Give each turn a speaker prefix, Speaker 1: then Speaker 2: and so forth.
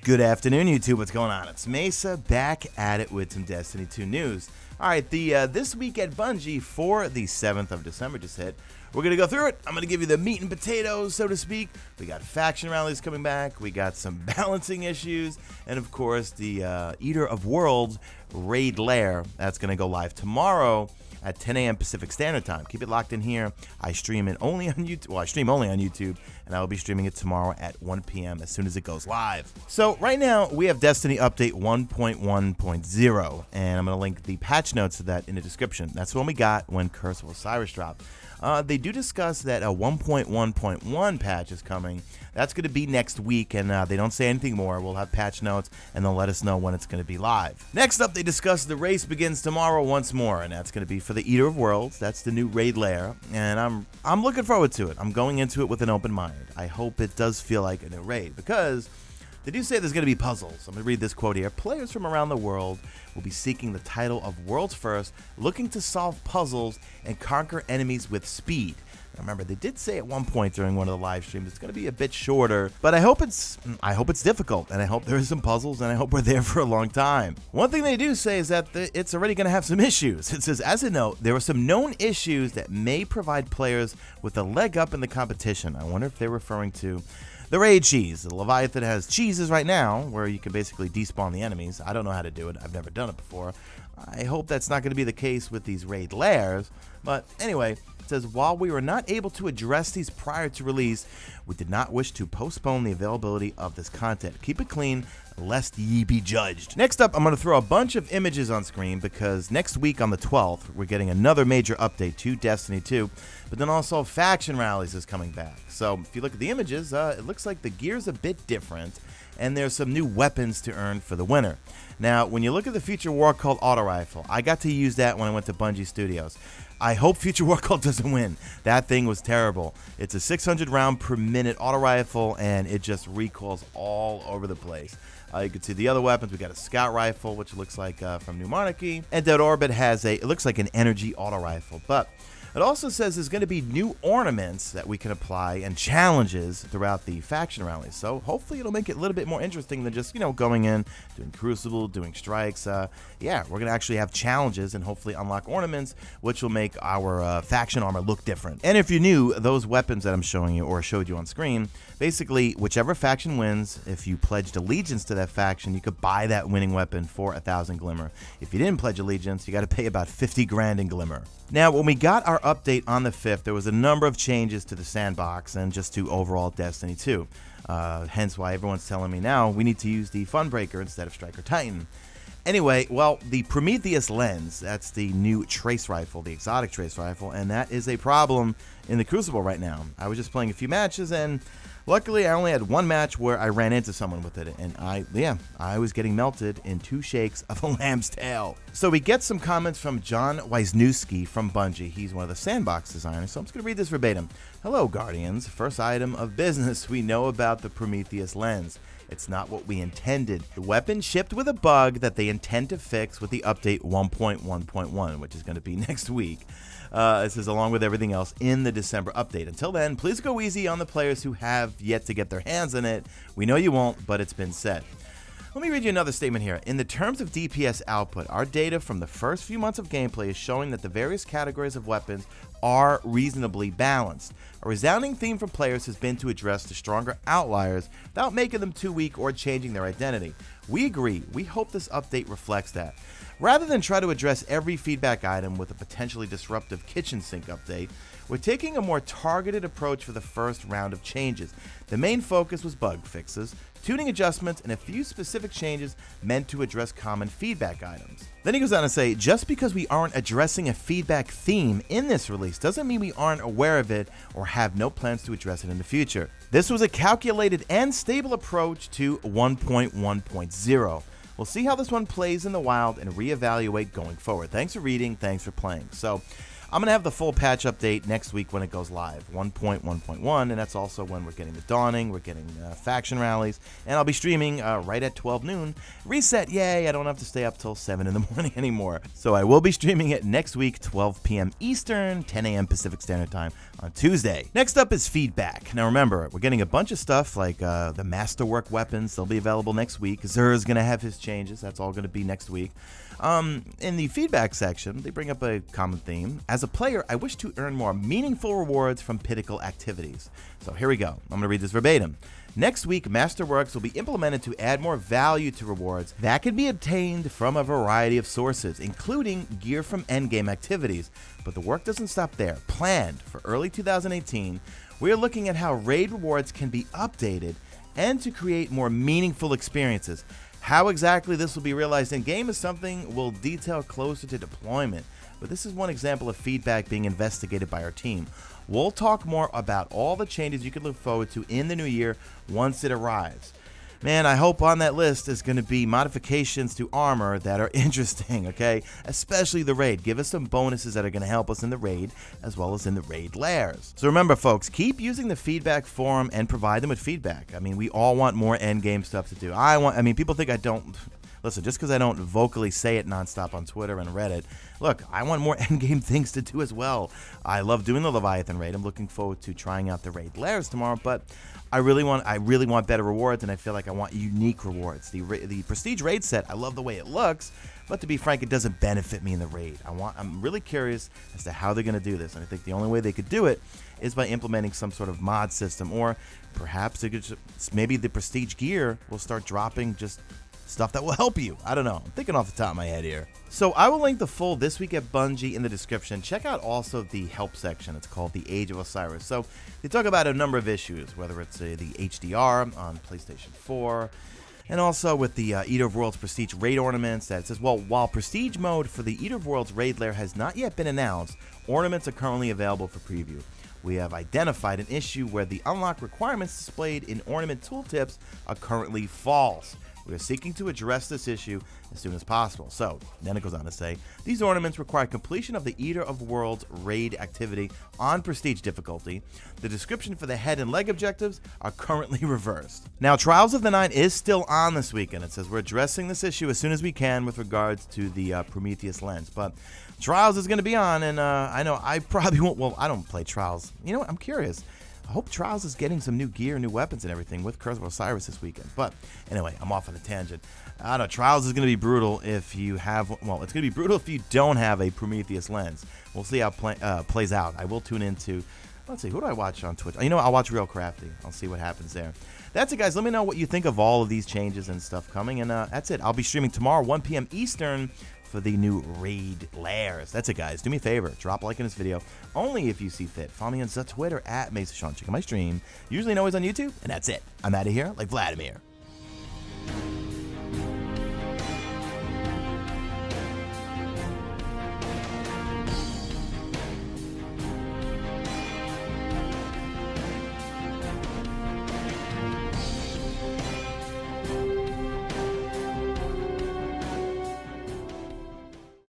Speaker 1: Good afternoon, YouTube. What's going on? It's Mesa back at it with some Destiny 2 news. All right, this week at Bungie for the 7th of December just hit. We're going to go through it. I'm going to give you the meat and potatoes, so to speak. We got faction rallies coming back. We got some balancing issues. And, of course, the Eater of Worlds raid lair. That's going to go live tomorrow at 10 a.m. Pacific Standard Time. Keep it locked in here. I stream it only on YouTube. Well, I stream only on YouTube, and I will be streaming it tomorrow at 1 p.m. as soon as it goes live. So right now, we have Destiny Update 1.1.0, and I'm going to link the patch notes to that in the description. That's the one we got when Curse of Osiris dropped. They do discuss that a 1.1.1 patch is coming. That's going to be next week, and they don't say anything more. We'll have patch notes, and they'll let us know when it's going to be live. Next up, they discuss the race begins tomorrow once more, and that's going to be for the Eater of Worlds. That's the new raid lair, and I'm looking forward to it. I'm going into it with an open mind. I hope it does feel like a new raid, because they do say there's going to be puzzles. I'm going to read this quote here. Players from around the world will be seeking the title of World's First, looking to solve puzzles and conquer enemies with speed. Now remember, they did say at one point during one of the live streams it's going to be a bit shorter, but I hope it's difficult, and I hope there is some puzzles, and I hope we're there for a long time. One thing they do say is that it's already going to have some issues. It says, as a note, there are some known issues that may provide players with a leg up in the competition. I wonder if they're referring to the raid cheese. The Leviathan has cheeses right now where you can basically despawn the enemies. I don't know how to do it. I've never done it before. I hope that's not going to be the case with these raid lairs. But anyway, it says, while we were not able to address these prior to release, we did not wish to postpone the availability of this content. Keep it clean, lest ye be judged. Next up, I'm going to throw a bunch of images on screen because next week on the 12th, we're getting another major update to Destiny 2, but then also Faction Rallies is coming back. So if you look at the images, it looks like the gear's a bit different, and there's some new weapons to earn for the winner. Now, when you look at the Future War Cult auto rifle, I got to use that when I went to Bungie Studios. I hope Future War Cult doesn't win. That thing was terrible. It's a 600 round per minute auto rifle, and it just recoils all over the place. You can see the other weapons. We got a scout rifle, which looks like from New Monarchy, and Dead Orbit has it looks like an energy auto rifle. But it also says there's going to be new ornaments that we can apply and challenges throughout the faction rallies. So hopefully it'll make it a little bit more interesting than just, going in, doing Crucible, doing strikes. Yeah, we're going to actually have challenges and hopefully unlock ornaments, which will make our faction armor look different. And if you're new, those weapons that I'm showing you or showed you on screen, basically whichever faction wins, if you pledged allegiance to that faction, you could buy that winning weapon for 1,000 Glimmer. If you didn't pledge allegiance, you got to pay about 50 grand in Glimmer. Now, when we got our update on the 5th, there was a number of changes to the Sandbox and just to overall Destiny 2. Hence why everyone's telling me now we need to use the Funbreaker instead of Striker Titan. Anyway, well, the Prometheus lens, that's the new trace rifle, the exotic trace rifle, and that is a problem in the Crucible right now. I was just playing a few matches, and luckily I only had one match where I ran into someone with it, and I was getting melted in 2 shakes of a lamb's tail. So we get some comments from John Wisniewski from Bungie. He's one of the Sandbox designers, so I'm just going to read this verbatim. Hello, Guardians. First item of business we know about the Prometheus lens. It's not what we intended. The weapon shipped with a bug that they intend to fix with the update 1.1.1, which is going to be next week. This is along with everything else in the December update. Until then, please go easy on the players who have yet to get their hands on it. We know you won't, but it's been said. Let me read you another statement here. In the terms of DPS output, our data from the first few months of gameplay is showing that the various categories of weapons are reasonably balanced. A resounding theme from players has been to address the stronger outliers without making them too weak or changing their identity. We agree. We hope this update reflects that. Rather than try to address every feedback item with a potentially disruptive kitchen sink update, we're taking a more targeted approach for the first round of changes. The main focus was bug fixes, tuning adjustments, and a few specific changes meant to address common feedback items. Then he goes on to say, just because we aren't addressing a feedback theme in this release doesn't mean we aren't aware of it or have no plans to address it in the future. This was a calculated and stable approach to 1.1.0. We'll see how this one plays in the wild and reevaluate going forward. Thanks for reading, thanks for playing. So I'm going to have the full patch update next week when it goes live, 1.1.1, and that's also when we're getting the Dawning, we're getting faction rallies, and I'll be streaming right at 12 noon. Reset, yay, I don't have to stay up till 7 in the morning anymore. So I will be streaming it next week, 12 p.m. Eastern, 10 a.m. Pacific Standard Time on Tuesday. Next up is feedback. Now remember, we're getting a bunch of stuff like the Masterwork weapons. They'll be available next week. Zer's going to have his changes. That's all going to be next week. In the feedback section, they bring up a common theme. As a player, I wish to earn more meaningful rewards from pinnacle activities. So here we go. I'm going to read this verbatim. Next week, Masterworks will be implemented to add more value to rewards that can be obtained from a variety of sources, including gear from endgame activities. But the work doesn't stop there. Planned for early 2018, we are looking at how raid rewards can be updated and to create more meaningful experiences. How exactly this will be realized in-game is something we'll detail closer to deployment, but this is one example of feedback being investigated by our team. We'll talk more about all the changes you can look forward to in the new year once it arrives. Man, I hope on that list is going to be modifications to armor that are interesting, okay? Especially the raid. Give us some bonuses that are going to help us in the raid, as well as in the raid lairs. So remember, folks, keep using the feedback forum and provide them with feedback. I mean, we all want more endgame stuff to do. I mean, people think I don't... Listen, just because I don't vocally say it nonstop on Twitter and Reddit, look, I want more endgame things to do as well. I love doing the Leviathan raid. I'm looking forward to trying out the raid lairs tomorrow, but I really want better rewards, and I feel like I want unique rewards. The Prestige raid set, I love the way it looks, but to be frank, it doesn't benefit me in the raid. I'm really curious as to how they're going to do this, and I think the only way they could do it is by implementing some sort of mod system, or perhaps they could maybe the Prestige gear will start dropping just stuff that will help you. I don't know. I'm thinking off the top of my head here. So I will link the full This Week at Bungie in the description. Check out also the help section. It's called The Age of Osiris. So they talk about a number of issues, whether it's the HDR on PlayStation 4, and also with the Eater of Worlds Prestige raid ornaments. That it says, well, while Prestige mode for the Eater of Worlds raid lair has not yet been announced, ornaments are currently available for preview. We have identified an issue where the unlock requirements displayed in ornament tooltips are currently false. We are seeking to address this issue as soon as possible. So, then it goes on to say, these ornaments require completion of the Eater of Worlds raid activity on Prestige difficulty. The description for the head and leg objectives are currently reversed. Now, Trials of the Nine is still on this weekend. It says we're addressing this issue as soon as we can with regards to the Prometheus lens. But Trials is going to be on, and I know I probably won't. Well, I don't play Trials. You know what? I'm curious. I hope Trials is getting some new gear, new weapons, and everything with Curse of Osiris this weekend. But anyway, I'm off on a tangent. I don't know. Trials is going to be brutal if you have... Well, it's going to be brutal if you don't have a Prometheus lens. We'll see how it plays out. I will tune into... Let's see. Who do I watch on Twitch? You know what? I'll watch Real Crafty. I'll see what happens there. That's it, guys. Let me know what you think of all of these changes and stuff coming. And that's it. I'll be streaming tomorrow, 1 p.m. Eastern, for the new raid lairs. That's it, guys. Do me a favor. Drop a like in this video. Only if you see fit. Follow me on Twitter at Mesa Sean. Check out my stream. Usually and always on YouTube. And that's it. I'm out of here like Vladimir.